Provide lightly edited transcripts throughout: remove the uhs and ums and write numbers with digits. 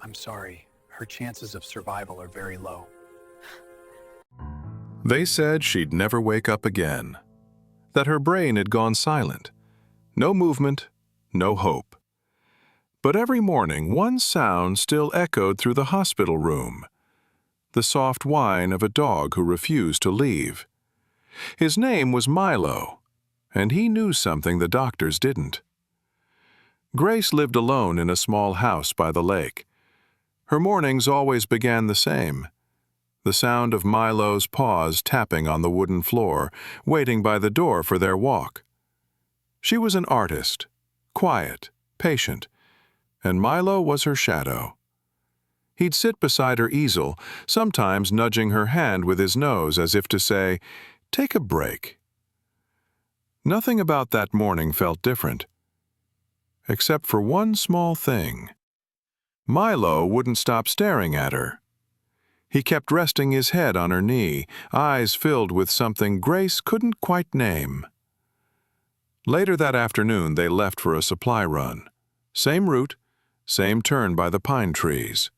I'm sorry. Her chances of survival are very low. They said she'd never wake up again, that her brain had gone silent. No movement, no hope. But every morning, one sound still echoed through the hospital room: the soft whine of a dog who refused to leave. His name was Milo, and he knew something the doctors didn't. Grace lived alone in a small house by the lake. Her mornings always began the same: the sound of Milo's paws tapping on the wooden floor, waiting by the door for their walk. She was an artist, quiet, patient, and Milo was her shadow. He'd sit beside her easel, sometimes nudging her hand with his nose as if to say, "Take a break." Nothing about that morning felt different, except for one small thing. Milo wouldn't stop staring at her. He kept resting his head on her knee, eyes filled with something Grace couldn't quite name. Later that afternoon, they left for a supply run. Same route, same turn by the pine trees.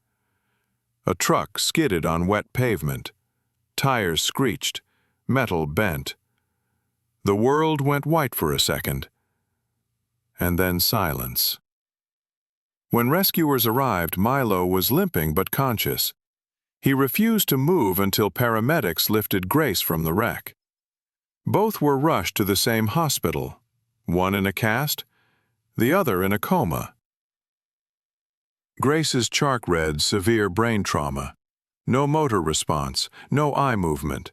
A truck skidded on wet pavement. Tires screeched, metal bent. The world went white for a second, and then silence. When rescuers arrived, Milo was limping but conscious. He refused to move until paramedics lifted Grace from the wreck. Both were rushed to the same hospital, one in a cast, the other in a coma. Grace's chart read severe brain trauma, no motor response, no eye movement.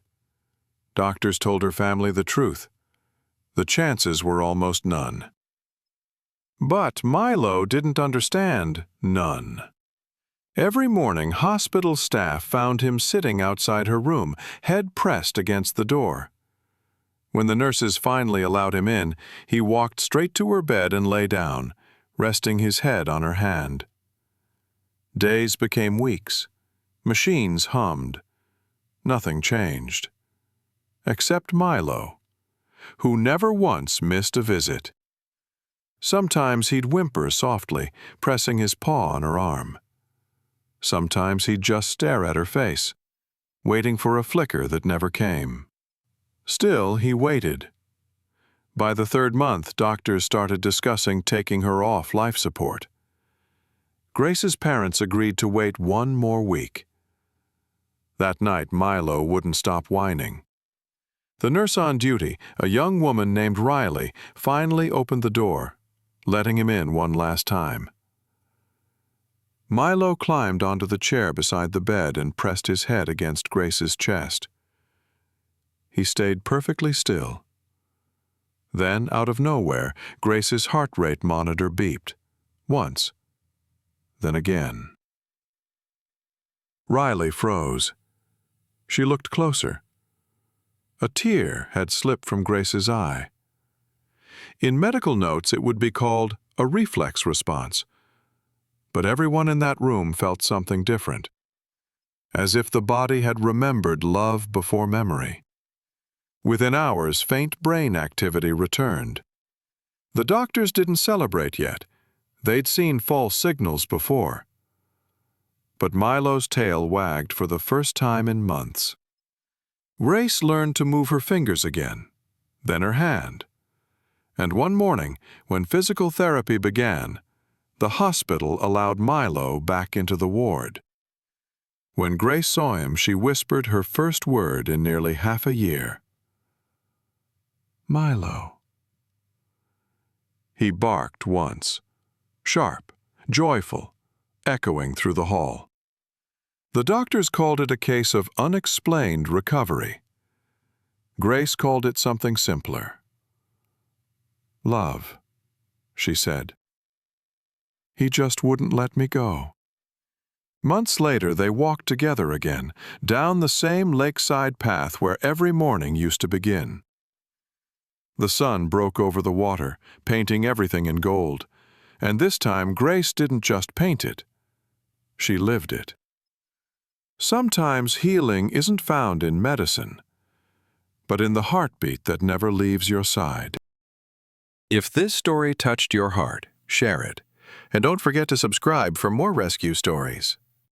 Doctors told her family the truth. The chances were almost none. But Milo didn't understand none. Every morning, hospital staff found him sitting outside her room, head pressed against the door. When the nurses finally allowed him in, he walked straight to her bed and lay down, resting his head on her hand. Days became weeks. Machines hummed. Nothing changed. Except Milo, who never once missed a visit. Sometimes he'd whimper softly, pressing his paw on her arm. Sometimes he'd just stare at her face, waiting for a flicker that never came. Still, he waited. By the 3rd month, doctors started discussing taking her off life support. Grace's parents agreed to wait one more week. That night, Milo wouldn't stop whining. The nurse on duty, a young woman named Riley, finally opened the door, letting him in one last time. Milo climbed onto the chair beside the bed and pressed his head against Grace's chest. He stayed perfectly still. Then, out of nowhere, Grace's heart rate monitor beeped. Once, then again. Riley froze. She looked closer. A tear had slipped from Grace's eye. In medical notes, it would be called a reflex response. But everyone in that room felt something different, as if the body had remembered love before memory. Within hours, faint brain activity returned. The doctors didn't celebrate yet. They'd seen false signals before. But Milo's tail wagged for the first time in months. Grace learned to move her fingers again, then her hand. And one morning, when physical therapy began, the hospital allowed Milo back into the ward. When Grace saw him, she whispered her first word in nearly half a year. "Milo." He barked once, sharp, joyful, echoing through the hall. The doctors called it a case of unexplained recovery. Grace called it something simpler. "Love," she said. "He just wouldn't let me go." Months later, they walked together again, down the same lakeside path where every morning used to begin. The sun broke over the water, painting everything in gold, and this time Grace didn't just paint it. She lived it. Sometimes healing isn't found in medicine, but in the heartbeat that never leaves your side. If this story touched your heart, share it. And don't forget to subscribe for more rescue stories.